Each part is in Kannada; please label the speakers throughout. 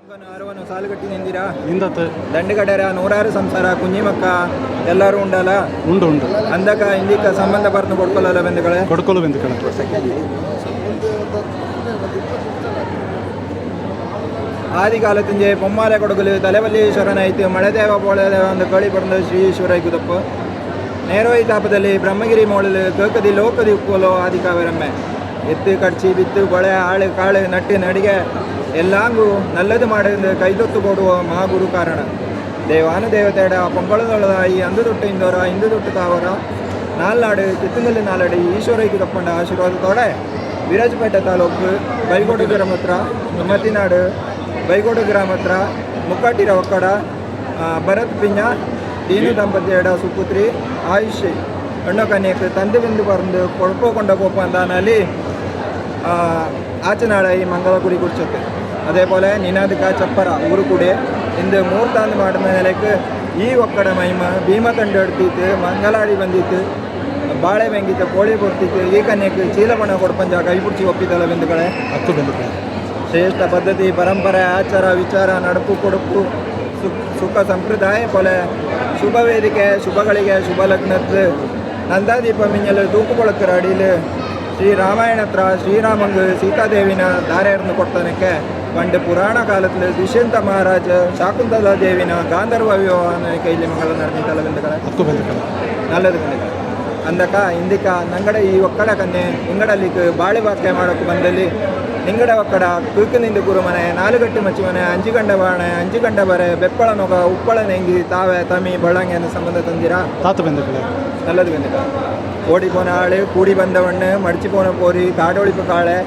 Speaker 1: ಆರವನು ಸಾಲುಗಟ್ಟಿ ನಿಂದಿರಾ
Speaker 2: ಇಂದತ್ತು
Speaker 1: ದಂಡುಗಡರ ನೂರಾರು ಸಂಸಾರ ಕುഞ്ഞിಮಕ್ಕ ಎಲ್ಲರೂ ಉಂಡಲ್ಲ
Speaker 2: ಉಂಡು ಉಂಡು
Speaker 1: ಅಂದಕ ಇಂದಿಕ ಸಂಬಂಧ ಬರ್ತು ಕೊಡ್ಕೊಳ್ಳಲ್ಲ ಬೆಂದುಗಳೇ
Speaker 2: ಕೊಡ್ಕೊಳ್ಳು ಬೆಂದುಕಳೆ
Speaker 1: ಆದಿಕಾಲದಿಂಜೆ ಪೊಮ್ಮಾಲೆ ಕೊಡಗಲು ತಲೆವಲ್ಲೀಶ್ವರನ ಐತು ಮಳೆದೇವ ಪೋಳೆದೇವ ಒಂದು ಕಳಿ ಪಡೆದ ಶ್ರೀ ಈಶ್ವರ ಐಕುದಪ್ಪ ನೇರೋಯಿ ತಾಪದಲ್ಲಿ ಬ್ರಹ್ಮಗಿರಿ ಮೋಳಲು ಕೇಕದಿ ಲೋಕದಿ ಉಪ್ಪೋಲೋ ಆದಿಕಾವೆರಮ್ಮೆ ಎತ್ತು ಕಡ್ಚಿ ಬಿತ್ತು ಬಳೆ ಆಳು ಕಾಳು ನಟ್ಟು ನಡಿಗೆ ಎಲ್ಲಾಂಗೂ ನಲ್ಲದು ಮಾಡಿದ ಕೈದೊತ್ತು ಕೊಡುವ ಮಹಾಗುರು ಕಾರಣ ದೇವಾನುದೇವತೆಡ ಪೊಂಗೊಳದೊಳದ ಈ ಅಂದು ತೊಟ್ಟು ಇಂದೋರ ಇಂದು ತೊಟ್ಟು ತಾವರ ನಾಲ್ನಾಡು ಕಿತ್ತಂಗಲ್ಲಿ ನಾಲಡಿ ಈಶ್ವರೈக்கு ತಪ್ಪಂಡ ಆಶೀರ್ವಾದತೋಡೆ ವಿರಾಜಪೇಟೆ ತಾಲೂಕು ಬೈಗೋಡು ಗ್ರಾಮ ಹತ್ರ ಮತ್ತಿನಾಡು ಬೈಗೋಡು ಗ್ರಾಮ ಹತ್ರ ಮುಕ್ಕಾಟಿರ ಒಕ್ಕಡ ಭರತ್ ಪಿಂಜ ದೀನು ದಂಪತಿಯಡ ಸುಪುತ್ರಿ ಆಯುಷ್ ಹೆಣ್ಣು ಕನ್ಯಕ್ಕೆ ತಂದೆ ಬಿಂದು ಬರೆದು ಕೊಡ್ಕೋಕೊಂಡ ಕೋಪ ಅಂದಾನಲ್ಲಿ ಆಚನಾಳ ಈ ಮಂಗಲ ಗುಡಿ ಕುಡಿಸುತ್ತೆ അതേപോലെ നിനാദിക്ക ചപ്പറ ഊറുകൂടി ಇಂದು ಮೂರ್ತಾಂದು ಮಾಡಿದ ನೆಲಕ್ಕೆ ಈ ಒಕ್ಕಡ ಮಹಿಮ ಭೀಮತಂಡು ಎಡ್ತಿತ್ತು ಮಂಗಲಾಡಿ ಬಂದಿತ್ತು ಬಾಳೆ ಬೆಂಗಿತ್ತು ಕೋಳಿ ಬರ್ತಿತ್ತು ಈ ಕನ್ಯಕ್ಕೆ ಚೀಲಮಣ ಕೊಡ್ಪಂಜ ಕೈ ಪುಡ್ಚಿ ಒಪ್ಪಿದ್ದಲ್ಲ ಬಿಂದುಗಳೇ
Speaker 2: ಹತ್ತು ಬೆಂದುಕಳೆ
Speaker 1: ಶ್ರೇಷ್ಠ ಪದ್ಧತಿ ಪರಂಪರೆ ಆಚಾರ ವಿಚಾರ ನಡುಪು ಕೊಡುಪು ಸುಖ ಸಂಪ್ರದಾಯ ಪೊಲೆ ಶುಭ ವೇದಿಕೆ ಶುಭಗಳಿಗೆ ಶುಭ ಲಗ್ನದ್ದು ನಂದಾದೀಪ ಮಿಂಜಲು ತೂಕುಕೊಳಕ್ಕರ ಅಡಿಲು ಶ್ರೀರಾಮಾಯಣ ಹತ್ರ ಶ್ರೀರಾಮಂಗ ಸೀತಾದೇವಿನ ದಾರೆಯನ್ನು ಕೊಡ್ತಾನಕ್ಕೆ ಪಂಡು ಪುರಾಣ ಕಾಲದಲ್ಲಿ ದುಷ್ಯಂತ ಮಹಾರಾಜ ಶಾಕುಂತಲಾ ದೇವಿನ ಗಾಂಧರ್ವ ವಿವಾಹನ ಕೈಲಿ ಮಂಗಳ ನಡೆದಿದ್ದಲ್ಲ ಬೆಂದುಗಳೇ
Speaker 2: ಹತ್ತು ಬೆಂದುಕಳೆ
Speaker 1: ನಲ್ಲದು ಬೆಂದುಗಳೇ ಅಂದಕ ಇಂದಿಕ ನಂಗಡ ಈ ಒಕ್ಕಡ ಕನ್ನೆ ಇಂಗಡಲ್ಲಿಗೆ ಬಾಳೆ ವಾಕ್ಯ ಮಾಡೋಕ್ಕೆ ಬಂದಲ್ಲಿ ನಿಂಗಡ ಒಕ್ಕಡ ಕುಯ್ಕನಿಂದ ಗುರುಮನೆ ನಾಲುಗಟ್ಟಿ ಮಚ್ಚಿ ಮನೆ ಅಂಜಿಗಂಡ ಬಾಣೆ ಅಂಜಿಗಂಡ ಬರೆ ಬೆಪ್ಪಳ ನೊಗ ಉಪ್ಪಳ ನೆಂಗಿ ತಾವೆ ತಮಿ ಬಳಂಗಿ ಅನ್ನೋ ಸಂಬಂಧ ತಂದಿರಾ
Speaker 2: ತಾತು ಬೆಂದುಕಳೆ
Speaker 1: നല്ലത് വെന്തുക ഓടിപ്പോന ആള് കൂടി ബന്ധവണ്ണ് മടിച്ചു പോന പോരി കാടൊളിപ്പ് കാളെ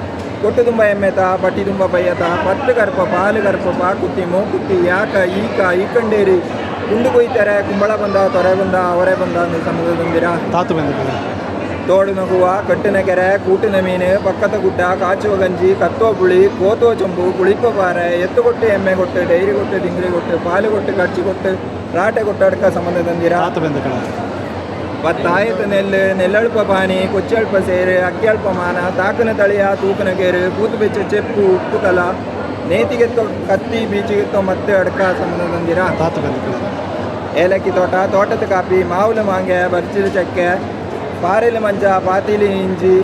Speaker 1: കൊട്ടു തുമ്പ എമ്മേത്ത പട്ടി തുമ്പ പയ്യത്ത പത്ത് കറുപ്പ പാല് കറുപ്പ പാക്കുത്തി മൂക്കുത്തി ಯಾಕ ಈ ಕಂಡೇರಿ ಕುಂಡು ಕೊಯ್ತಾರೆ ಕುಂಬಳ ಬಂದ ತೊರೆ ಬಂದ ಅವರೇ ಬಂದ ಅಂತ ಸಂಬಂಧ ತಂದಿರಾ
Speaker 2: ತಾತು ಬೆಂದುಕಳೆ
Speaker 1: ತೋಡು ನಗುವ ಕಟ್ಟಿನ ಕೆರೆ ಕೂಟಿನ ಮೀನು ಪಕ್ಕದ ಗುಡ್ಡ ಕಾಚುವ ಗಂಜಿ ಕತ್ತೋ ಪುಳಿ ಕೋತೋ ಚೊಂಬು ಕುಳಿಪ ಪಾರೆ ಎತ್ತು ಕೊಟ್ಟು ಎಮ್ಮೆ ಕೊಟ್ಟು ಡೈರಿ ಕೊಟ್ಟು ಡಿಂಗ್ರಿ ಕೊಟ್ಟು ಪಾಲು ಕೊಟ್ಟು ಕಡ್ಚಿ ಕೊಟ್ಟು ರಾಟೆ ಕೊಟ್ಟು ಅಡ್ಕ ಸಂಬಂಧ ತಂದಿರಾ
Speaker 2: ತಾತು ಬೆಂದುಕಳೆ
Speaker 1: ಪತ್ತಾಯತ ನೆಲ್ಲಳ್ಪ ಪಾನಿ ಕೊಚ್ಚಳ್ಪ ಸೇರು ಅಕ್ಕಿಯಳ್ಪ ಮಾನ ತಾಕನ ತಳಿಯ ತೂಕನ ಕೇರು ಕೂತು ಬೆಚ್ಚ ಚೆಪ್ಪು ಉಪ್ಪು ಕಲ ನೇತಿಗೆತ್ತೋ ಕತ್ತಿ ಬೀಚಿಗೆತ್ತೋ ಮತ್ತೆ ಅಡ್ಕ ಸಂಬಂಧ ತಂದಿರಾ
Speaker 2: ತಾತು ಬೆಂದುಕಳೆ
Speaker 1: ಏಲಕ್ಕಿ ತೋಟ ತೋಟದ ಕಾಪಿ ಮಾವುಲ ಮಾಂಗೆ ಬರ್ಚಿಲು ಚಕ್ಕೆ ಪಾರೆಲು ಮಂಚ ಪಾತಿಲಿ ಇಂಜಿ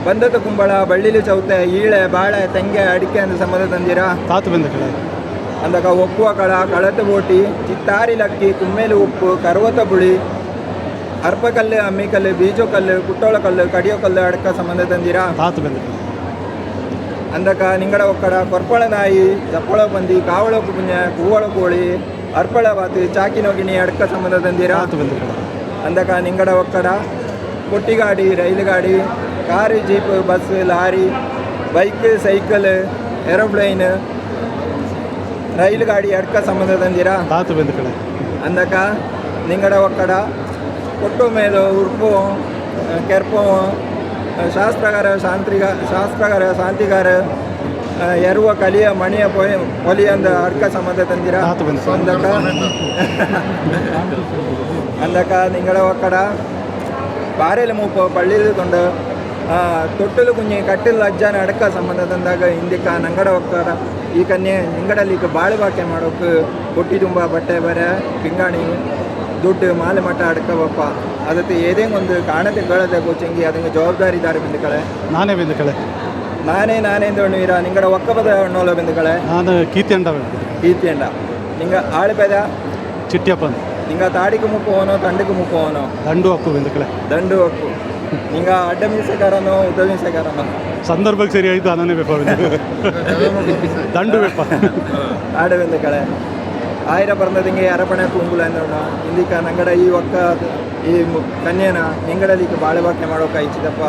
Speaker 1: ಬಂದದ ಕುಂಬಳ ಬಳ್ಳಿಲಿ ಚೌತೆ ಈಳೆ ಬಾಳೆ ತೆಂಗೆ ಅಡಿಕೆ ಅಂತ ಸಂಬಂಧ ತಂದಿರಾ
Speaker 2: ತಾತು ಬೆಂದುಕಳೆ
Speaker 1: ಅಂದಕ ಒಪ್ಪುವ ಕಳ ಕಳತ ಬೋಟಿ ಚಿತ್ತಾರಿ ಲಕ್ಕಿ ಕುಮ್ಮೇಲು ಉಪ್ಪು ಕರ್ವತ ಬುಳಿ ಅರ್ಪಕಲ್ಲು ಅಮ್ಮಿಕಲ್ಲು ಬೀಜೋ ಕಲ್ಲು ಕುಟ್ಟೋಳ ಕಲ್ಲು ಕಡಿಯೋ ಕಲ್ಲು ಅಡಕ ಸಂಬಂಧ ತಂದಿರಾ
Speaker 2: ತಾತು ಬೆಂದುಕಳೆ
Speaker 1: ಅಂದಕ ನಿಂಗಡ ಒಕ್ಕಡ ಕೊರ್ಪಳ ನಾಯಿ ಚಪ್ಪಳ ಬಂದಿ ಕಾವಳ ಪುಂಜ ಕೂವಳ ಕೋಳಿ ಅರ್ಪಳ ಬಾತು ಚಾಕಿನೋಗಿಣಿ ಅಡಕ ಸಂಬಂಧ ತಂದಿರಾ
Speaker 2: ತಾತು ಬೆಂದುಕಳೆ
Speaker 1: ಅಂದಕ ನಿಂಗಡ ಒಕ್ಕಡ ಕೊಟ್ಟಿ ಗಾಡಿ ರೈಲು ಗಾಡಿ car jeep bus lorry bike cycle aeroplane rail ಗಾಡಿ ಅಡ್ಕ ಸಂಬಂಧ ತಂದಿರಾ
Speaker 2: ತಾತು ಬೆಂದುಕಳೆ
Speaker 1: ಅಂದಕ ನಿಂಗಡ ಒಕ್ಕಡ ಕೊಟ್ಟು ಮೇಲೆ ಉರುಪು ಕೆರ್ಪು ಶಾಸ್ತ್ರಗಾರ ಶಾಂತಿಗಾರ ಎರುವ ಕಲಿಯ ಮಣಿಯ ಪೊಲಿಯಂದ ಅಡ್ಕ ಸಂಬಂಧ ತಂದಿರಾ
Speaker 2: ತಾತು ಬೆಂದು
Speaker 1: ಅಂದಕ ಅಂದಕ ನಿಂಗಡ ಒಕ್ಕಡ ಬಾರೆಲು ಮೂಪು ಪಳ್ಳಿಲು ಕೊಂಡು ತೊಟ್ಟಲು ಕುഞ്ഞಿ ಕಟ್ಟಿಲು ಅಜ್ಜನ ಅಡಕ ಸಂಬಂಧ ತಂದಾಗ ಹಿಂದಿಕ ನಂಗಡ ಒಕ್ಕಡ ಈ ಕನ್ಯೆ ನಿಂಗಡಲ್ಲಿ ಬಾಳೆ ಬಾಕೆ ಮಾಡೋಕೆ ಕೊಟ್ಟಿ ತುಂಬ ಬಟ್ಟೆ ಬರೆ ಪಿಂಗಾಣಿ ದುಡ್ಡು ಮಾಲೆ ಮಟ್ಟ ಅಡ್ಕವಪ್ಪ ಅದಕ್ಕೆ ಏದೇ ಒಂದು ಕಾಣತೆ ಕೇಳದೆ ಕೋಚಿಂಗಿ ಅದಕ್ಕೆ ಜವಾಬ್ದಾರಿದಾರ ಬೆಂದುಕಳೆ
Speaker 2: ನಾನೇ ಬೆಂದುಕಳೆ
Speaker 1: ನಾನೇ ಅಂದೀರಾ ನಿಂಗಡ ಒಕ್ಕಬದ ಹಣ್ಣೋಲ ಬೆಂದುಕಳೆ
Speaker 2: ನಾನು ಕೀರ್ತಿ ಅಂಡ
Speaker 1: ಕೀರ್ತಿಯಂಡ ನಿಂಗ ಆಳ್ಪೆದ
Speaker 2: ಚಿಟ್ಟಿಯಪ್ಪ
Speaker 1: ನಿಂಗ ತಾಡಿಗೆ ಮುಪ್ಪವನೋ ತಂಡಿಗೆ ಮುಪ್ಪವನೋ
Speaker 2: ದಂಡು ಹಕ್ಕು ಬೆಂದುಕಳೆ
Speaker 1: ದಂಡು ಹಕ್ಕು ನಿಂಗ ಅಡ್ಡ ಮೀಸೆಗಾರನೋ ಉದ್ದ ಮೀಸೆಗಾರನೋ
Speaker 2: ಸಂದರ್ಭಕ್ಕೆ ಸರಿ ಆಯಿತು ಅದನ್ನೇ ಬೇಪ ದಂಡು ಬೇಪ
Speaker 1: ಆಡು ಬೆಂದುಕಳೆ ಆಯಿರ ಬರ್ನದಿಂಗೆ ಅರಪಣೆ ಕುಂಗುಲ ಅಂದೋಣ ಇಂದಿಕ ನಂಗಡ ಈ ಒಕ್ಕ ಈ ಕನ್ಯೆನ ನಿಂಗಡಲಿಕ್ಕೆ ಬಾಳೆ ಬಾಕೆ ಮಾಡೋಕೆ ಇಚ್ಚಿದಪ್ಪ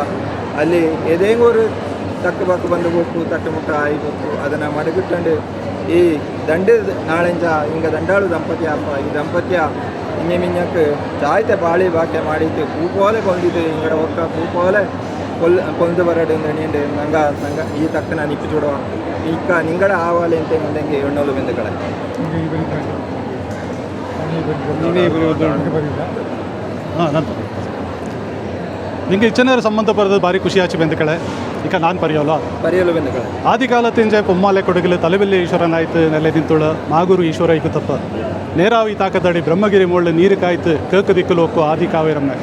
Speaker 1: ಅಲ್ಲಿ ಎದೇಂಗೋರು ತಕ್ಕ ಬಾಕು ಬಂದು ಬೇಕು ತಟ್ಟು ಮುಟ್ಟ ಆಯ್ಬೇಕು ಅದನ್ನು ಮಡಗಿಟ್ಟಂಡು ಈ ದಂಡ ನಾಳೆಂಜ ಹಿಂಗೆ ದಂಡಾಳು ದಂಪತಿ ಅಪ್ಪ ಈ ದಂಪತಿಯ ಹಿಂಗೆ ಮಿಂಜಕ್ಕೆ ಚಾಯ್ತೆ ಬಾಳಿ ಬಾಕೆ ಮಾಡಿದ್ದು ಪೂಪೋಲೆ ಕೊಂದಿದ್ದು ಹಿಂಗಡ ಒಕ್ಕ ಪೂಪೋಲೆ ಕೊಲ್ದು ಬರಡು ನೀಂಡು ನಂಗ ಈ ತಕ್ಕನ ನಿಪ್ಪಿ ಚೂಡುವ ಇಕ್ಕ ನಿಂಗಡ ಆವಾಲೆ ಅಂತ ಮುಂದಂಗೆ ಎಣ್ಣೋಲು ಬೆಂದುಕಳೆ
Speaker 2: ಹಾಂ ನಂತರ ನಿಂಗೆ ಇಚ್ಚನೇರು ಸಂಬಂಧ ಬರೋದು ಭಾರಿ ಖುಷಿ ಆಚೆ ಬೆಂದಕಳೆ ಈಗ ನಾನು ಪರಿಯೋಲ್ಲ
Speaker 1: ಪರಿಯಲು ಬೆಂದಕಳೆ
Speaker 2: ಆದಿಕಾಲತ್ತಿಂಜೆ ಪೊಮ್ಮಾಲೆ ಕೊಡಗಲು ತಲೆಬೆಲ್ಲಿ ಈಶ್ವರನಾಯ್ತು ನೆಲೆ ನಿಂತುಳ ಮಾಗೂರು ಈಶ್ವರ ಇಗುತ್ತಪ್ಪ ನೇರಾವಿ ತಾಕದಡಿ ಬ್ರಹ್ಮಗಿರಿ ಮುಳ್ಳು ನೀರು ಕಾಯ್ತು ಕೇಕ ದಿಕ್ಕಲು ಒಕ್ಕು ಆದಿ ಕಾವೇರಮ್ಮ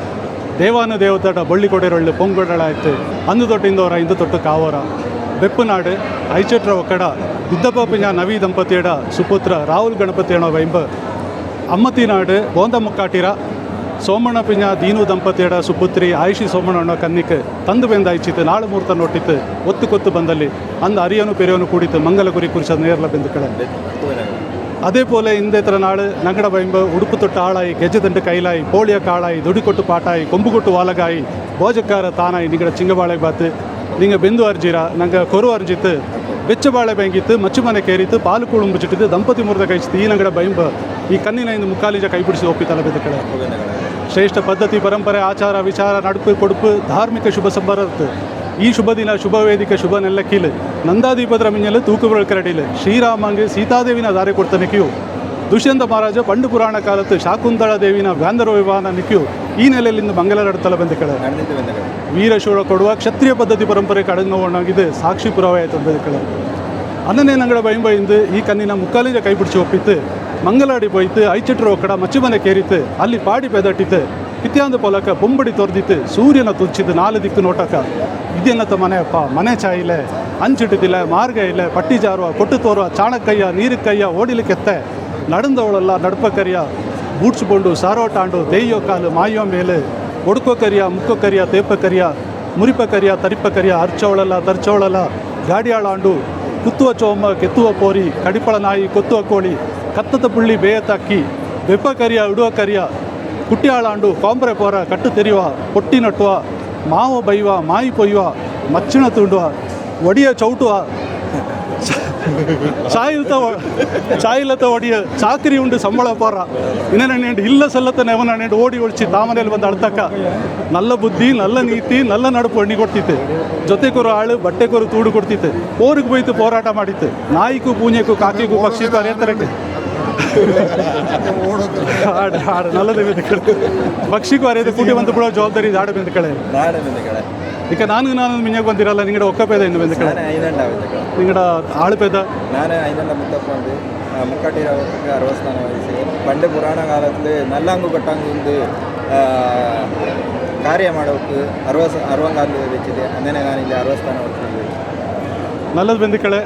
Speaker 2: ದೇವಾನು ದೇವತಡ ಬಳ್ಳಿ ಕೊಡೆರೊಳ್ಳು ಪೊಂಗೊಡಳಾಯ್ತು ಅಂದು ತೊಟ್ಟಿಂದವರ ಇಂದು ತೊಟ್ಟು ಕಾವರ ಬೆಪ್ಪುನಾಡು ಐಚಟ್ರ ಒಕ್ಕಡ ಇದ್ದಪ್ಪ ಪಿಂಜ ನವಿ ದಂಪತಿಯಡ ಸುಪುತ್ರ ರಾಹುಲ್ ಗಣಪತಿಯಣ ವೈಂಬ ಅಮ್ಮತಿನಾಡು ಬೋಂದ ಮುಕ್ಕಾಟಿರ ಸೋಮಣ್ಣ ಪಿಂಜ ದೀನು ದಂಪತಿಯಡ ಸುಪುತ್ರಿ ಆಯುಷಿ ಸೋಮಣ್ಣ ಕನ್ನಿಕ್ ತಂದು ಬೆಂದ ಐಚಿತ್ತು ನಾಳು ಮೂರ್ತ ನೋಟಿತ್ತು ಒತ್ತು ಕೊತ್ತು ಬಂದಲ್ಲಿ ಅಂದ ಅರಿಯನು ಪೆರಿಯನು ಕೂಡಿತು ಮಂಗಲ ಗುರಿ ಕುರಿಸದ ನೇರ್ಲ ಬೆಂದು ಕಡೆ அதே போல் இந்த இத்தனை நாள் நங்கட பயம்பு உடுப்பு தொட்டு ஆளாய் கெஜ்ஜதண்டு கைலாய் போலிய காளாய் துடிக்கொட்டு பாட்டாய் கொம்பு கொட்டு வாலகாய் போஜக்கார தானாய் நீங்கட ಚಿಂಗಬಾಳೆ ಬಾತು நீங்கள் ಬೆಂದು ಅರ್ಜಿರ ನಂಗೆ ಕೊರು ಅರ್ಜಿತ್ತು ಬೆಚ್ಚಬಾಳೆ ಬೆಂಗಿತ್ತು ಮಚ್ಚುಮನೆ ಕೇರಿತ್ತು ಪಾಲು ಕುಳುಂಬಿಟ್ಟಿದ್ದು ದಂಪತಿ ಮುರಿದ ಕೈಚಿತ್ತು ಈ ನಂಗಡ ಬೈಂಬ ಈ ಕಣ್ಣಿನ ಇಂದು ಮುಕ್ಕಾಲಿಜ ಕೈಪಿಡಿಸಿ ಒಪ್ಪಿತಲ್ಲ ಬೆದ ಕಡೆ ಶ್ರೇಷ್ಠ ಪದ್ಧತಿ ಪರಂಪರೆ ಆಚಾರ ವಿಚಾರ ನಡುಪು ಕೊಡುಪು ಧಾರ್ಮಿಕ ಶುಭ ಸಂಬರತ್ತು ಈ ಶುಭ ದಿನ ಶುಭ ವೇದಿಕೆ ಶುಭ ನೆಲ್ಲಕ್ಕಿಲು ನಂದಾದೀಪದ ಮಿಂಜಲು ತೂಕುಗಳ ಕರಡಿಲು ಶ್ರೀರಾಮಂಗೆ ಸೀತಾದೇವಿನ ದಾರಿ ಕೊಡ್ತ ನಿಕ್ಕಿಯು ದುಷ್ಯಂತ ಮಹಾರಾಜ ಪಂಡು ಪುರಾಣ ಕಾಲತ್ತು ಶಾಕುಂತಳ ದೇವಿನ ವ್ಯಾಂದರ ವಿವಾಹನ ನಿಕ್ಕಿಯು ಈ ನೆಲೆಯಲ್ಲಿಂದ ಮಂಗಲರಡ್ತಲ ಬಂದ ಕಡೆ ವೀರಶೂರ ಕೊಡುವ ಕ್ಷತ್ರಿಯ ಪದ್ಧತಿ ಪರಂಪರೆ ಕಡಂಗವಣ್ಣಾಗಿದೆ ಸಾಕ್ಷಿ ಪುರಾವೆ ಆಯ್ತು ಬಂದ ಕಡೆ ಅನ್ನನೇ ನಂಗಡ ಬೈಂಬೈಂದು ಈ ಕಣ್ಣಿನ ಮುಕ್ಕಾಲಿಂದ ಕೈಪಿಡಿಸಿ ಒಪ್ಪಿತ್ತು ಮಂಗಲಾಡಿ போய்த்து ಐಚಿಟ್ರ ಒಕ್ಕಡ ಮಚ್ಚಿಮನೆ ಕೇರಿತ್ತು ಅಲ್ಲಿ ಪಾಡಿ ಬೆದಟ್ಟಿತ್ತು ಪಿತ್ಯಾಂದ ಪೊಲಕ ಬೊಂಬಡಿ ತೊರೆದಿತ್ತು ಸೂರ್ಯನ ತುಚ್ಚಿದ್ದು ನಾಲು ದಿಕ್ಕು ನೋಟಕ ಇದೇನತ್ತ ಮನೆಯಪ್ಪ ಮನೆ ಚಾಯಿಲೆ ಅಂಚಿಟ್ಟಿದ್ದಿಲ್ಲ ಮಾರ್ಗ ಇಲ್ಲ ಪಟ್ಟಿ ಜಾರುವ ಕೊಟ್ಟು ತೋರುವ ಚಾಣಕ್ಕಯ್ಯ ನೀರಿಗೆ ಕಯ್ಯ ಓಡಿಲಿಕ್ಕೆತ್ತೆ நடந்தவளெல்லாம் நடுப்பக்கரியா பூட்ஸ் பொண்டு சாரோட்டாண்டு தேய்யோ காலு மாயோ மேலு ஒடுக்கோக்கரியா முக்கோக்கரியா தேப்பக்கரியா ಮುರಿಪಕರಿಯ ತರಿಪಕರಿಯ ಅರ್ಚವಳಲ್ಲ ತರ್ಚವಳಲ್ಲ ಗಾಡಿಯಾಳಾಂಡು ಕುತ್ತುವ ಚೋಮ ಕೆತ್ತುವ ಪೋರಿ ಕಡಿಪಳ ನಾಯಿ ಕೊತ್ತುವ ಕೋಳಿ ಕತ್ತದ ಪುಳ್ಳಿ ಬೇಯತಕ್ಕಿ ಬೆಪ್ಪಕರಿಯ ಉಡುವ ಕರಿಯ ಕುಟ್ಟಿಯಾಳಾಂಡು ಕಾಂಬ್ರೆ ಪೋರ ಕಟ್ಟು ತೆರೆಯುವ ಪೊಟ್ಟಿ ನಟ್ಟುವ ಮಾವ ಬೈವ ಮಾಯಿ ಪೊಯ್ಯುವ ಮಚ್ಚಿಣ ತುಂಡುವ ಒಡಿಯ ಚೌಟುವ ಚಾಯಿಲತ ಒಡಿಯ ಚಾಕರಿ ಉಂಡು ಸಂಬಳ ಪೋರ ಇನ್ನೇನು ಇಲ್ಲ ಸಲ್ಲತ್ತ ನೆವನ ಓಡಿ ಒಳಿಸಿ ತಾಮನೆಯಲ್ಲಿ ಬಂದು ಅಳ್ತಕ್ಕ ನಲ್ಲ ಬುದ್ಧಿ ನಲ್ಲ ನೀತಿ ನಲ್ಲ ನಡುಪು ಹಣ್ಣಿ ಕೊಡ್ತಿತ್ತು ಜೊತೆಗೊರು ಆಳು ಬಟ್ಟೆಗೊರು ತೂಡು ಕೊಡ್ತಿತ್ತು ಪೋರಿಗೆ ಬೈತು ಹೋರಾಟ ಮಾಡಿತ್ತು ನಾಯಿಗೂ ಪೂಂಜೆಗೂ ಕಾಕಿಗೂ ಪಕ್ಷಿಗೂ ಅರೆತರಕ್ಕೆ ಹಾಡು ಹಾಡು ನಲ್ಲದೇ ಬೆಂದ ಕಳೆ ಪಕ್ಷಿಗೂ ಅರೆದು ಕೂಟಿ ಬಂದು ಬಿಡೋ ಜವಾಬ್ದಾರಿ ಇದು ಹಾಡು ಬೆಂದ ಕಳೆ ಈಗ ನಾನು ಮಿಂಜಾಗ ಬಂದಿರಲ್ಲ ನಿಂಗಡ ಒಕ್ಕಪೇದ ಇನ್ನು ಬೆಂದ ಕಳೆ ನಿಂಗಡ ಆಳುಪೇದ
Speaker 1: ನಾನು ಐದಂಡ ಮುತ್ತಪ್ಪ வந்து முக்காட்டி அறுபஸ்தானம் வயசு பண்டு புராண காலத்தில் நல்லாங்கு கட்டாங்கு வந்து ಕಾರ್ಯ ಮಾಡೋಕ್ಕೆ ಅರವಂಗಾಲು ವೆಚ್ಚಿದೆ ಅಂದರೆ ನಾನು ಇಲ್ಲಿ 60 ಸ್ಥಾನ ಹೋಗ್ತಿದ್ದೆ
Speaker 2: ನಲ್ಲದು ಬೆಂದ ಕಳೆ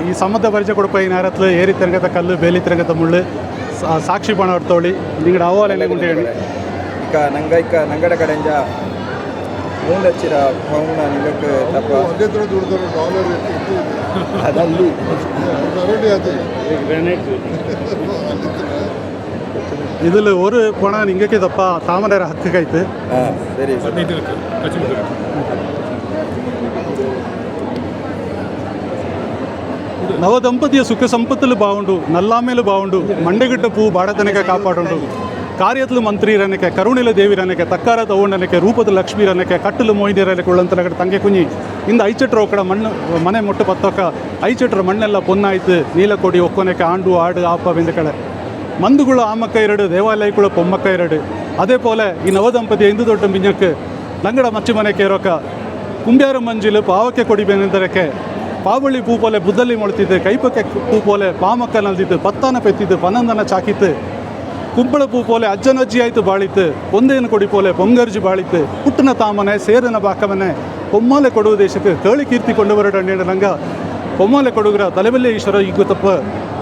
Speaker 2: ಈ ಸಂಬಂಧ ಪರಿಚಯ ಕೊಡಪ್ಪ ಈ ನೇರತ್ಲು ಏರಿ ತಿರಂಗದ ಕಲ್ಲು ಬೇಲಿ ತಿರಂಗದ ಮುಳ್ಳು ಸಾಕ್ಷಿ ಬಣ ಹೊಡ್ತೋಳಿ ನಿಂಗಡ ಅವಾಲೆಲ್ಲ ಗುಂಟೆ ಹೇಳಿ
Speaker 1: ಈಗ ನಂಗಡ ಕಡೆಯಿಂದ ಮೂಲ ಹಚ್ಚಿರ ಪೌನ ನಿಗಕ್ಕೆ ತಪ್ಪ ಅದಲ್ಲಿ
Speaker 2: இதில் ஒரு பணம் நீங்கக்கே தப்பா தாமரை ஹக்கு கைத்து
Speaker 1: சரி
Speaker 2: ನವ ದಂಪತಿಯ ಸುಖ ಸಂಪತ್ತಲು ಬಾವುಂಡು ನಲ್ಲಾಮೇಲು ಬಾವುಂಡು ಮಂಡೆಗಿಟ್ಟ ಪೂ ಬಾಡತನಕ ಕಾಪಾಡುಂಡು ಕಾರ್ಯತ್ಲು ಮಂತ್ರಿರನಕ್ಕೆ ಕರುಣಿಲ ದೇವಿರನಕ್ಕೆ ತಕ್ಕಾರ ತಗೊಂಡನಕ್ಕೆ ರೂಪದ ಲಕ್ಷ್ಮೀರನಕ್ಕೆ ಕಟ್ಟಲು ಮೋಹಿನಿರನಕ್ಕೆ ಉಳ್ಳಂತನಗಡೆ ತಂಗೆ ಕುഞ്ഞി ಇಂದ ಐಚಟ್ರ ಒಕ್ಕಡ ಮಣ್ಣು ಮನೆ ಮೊಟ್ಟು ಪತ್ತೊಕ್ಕ ಐಚಟ್ರ ಮಣ್ಣೆಲ್ಲ ಪೊನ್ನಾಯ್ತು ನೀಲಕೋಡಿ ಒಕ್ಕೊನಕ್ಕೆ ಆಂಡು ಆಡು ಆಪ ಬೆಂದ ಕಡೆ ಮಂದುಗಳು ಆಮಕ್ಕ ಎರಡು ದೇವಾಲಯಗಳು ಪೊಮ್ಮಕ್ಕ ಎರಡು ಅದೇ ಪೋಲೆ ಈ ನವದಂಪತಿಯ ಇಂದು ದೊಡ್ಡ ಮಿಂಜಕ್ಕೆ ನಂಗಡ ಮಚ್ಚಿ ಮನೆ ಕೇರೋಕ ಕುಂಬ್ಯಾರ ಮಂಜಿಲು ಪಾವಕ್ಕೆ ಕೊಡಿಬೇನೆಂದರಕ್ಕೆ ಪಾವಳಿ ಪೂ ಪೋಲೆ ಬುದ್ಧಲ್ಲಿ ಮೊಳ್ತಿದ್ದು ಕೈಪಕ್ಕೆ ಪೂ ಪೋಲೆ ಪಾಮಕ್ಕ ನಲ್ದಿದ್ದು ಪತ್ತಾನ ಪೆತ್ತಿದ್ದು ಪನಂದನ ಚಾಕಿತ್ತು ಕುಂಬಳ ಪೂ ಪೋಲೆ ಅಜ್ಜನಜ್ಜಿ ಆಯ್ತು ಬಾಳಿತ್ತು ಒಂದೇನು ಕೊಡಿ ಪೋಲೆ ಪೊಂಗರ್ಜಿ ಬಾಳಿತ್ತು ಪುಟ್ಟನ ತಾಮನೆ ಸೇರನ ಬಾಕಮನೆ ಪೊಮ್ಮಾಲೆ ಕೊಡುವ ದೇಶಕ್ಕೆ ಕೇಳಿ ಕೀರ್ತಿ ಕೊಂಡು ಬರಡಣ್ಣ ನಂಗ ಪೊಮ್ಮಾಲೆ ಕೊಡುಗರ ತಲೆಬಲ್ಲೆ ಈಶ್ವರ ಇಗುತ್ತಪ್ಪ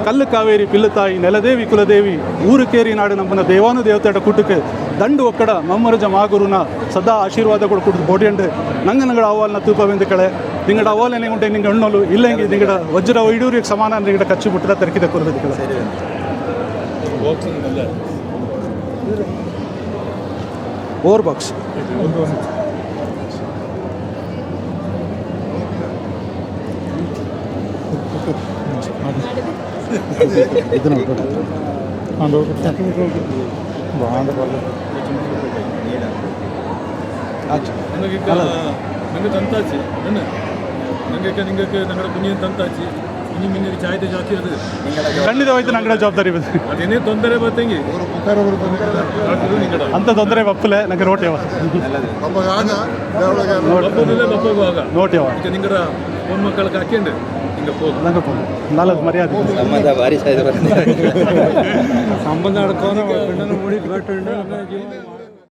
Speaker 2: ಕಲ್ಲು ಕಾವೇರಿ ಪಿಲ್ಲುತಾಯಿ ನೆಲದೇವಿ ಕುಲದೇವಿ ಊರು ಕೇರಿ ನಾಡು ನಮ್ಮನ ದೇವಾನು ದೇವತೆಯ ಕುಟುಕ್ಕೆ ದಂಡು ಒಕ್ಕಡ ಮಮ್ಮರಜ ಮಾಗುರುನ ಸದಾ ಆಶೀರ್ವಾದ ಕೂಡ ಕುಡಿದು ಬೋಡಿಯಂಡು ನಂಗಡ ಅವಾಲ್ನ ತೂಪವೆಂದು ಕಳೆ ನಿಂಗಡ ಅವಾಲೇನೆ ಉಂಟೆ ನಿಂಗೆ ಹಣ್ಣೋಲು ಇಲ್ಲಂಗೆ ನಿಂಗಡ ವಜ್ರ ವೈಡೂರಿಗೆ ಸಮಾನ ನಿಂಗಡ ಕಚ್ಚಿ ಬಿಟ್ಟದ ತೆರಕಿದ ಕೊರಬೇಕು ಕಳೆ ಓವರ್ ಬಾಕ್ಸ್
Speaker 3: ನಂಗೆ ತಂತಾಚಿ ನನಗೆ ನಿಂಗಕ್ಕೆ ನಂಗಡ ಕುಣಿಯ ತಂತಾಚಿ ಇನ್ನು ಮಿಂಗೆ ಚಾಯ್ದೆ ಜಾಸ್ತಿ ಇರ್ತದೆ
Speaker 2: ಖಂಡಿತವಾಯ್ತು ನಂಗಡ ಜವಾಬ್ದಾರಿ ಬದು
Speaker 3: ಅದೇನೇ ತೊಂದರೆ ಬತ್ತಂಗೆ
Speaker 2: ಅಂತ ತೊಂದರೆ ಬಪ್ಪಲೆ ನಂಗೆ ರೋಟಿಯವ
Speaker 3: ಬಪ್ಪಗುವಾಗ
Speaker 2: ನೋಟಿಯವ
Speaker 3: ಈಗ ನಿಂಗಡ ಮೊಮ್ಮಕ್ಕಳಿಗೆ ಹಾಕ್ಯಂಡು ಹಿಂಗೆ ಹೋದು
Speaker 2: ನಂಗೆ ನಾಲ್ಕು ಮರ್ಯಾದೆ
Speaker 1: ಸಂಬಂಧ ಭಾರಿ ಸಾಯ್ದು
Speaker 3: ಸಂಬಂಧ ಅಡ್ಕೋನ ಮುಡಿ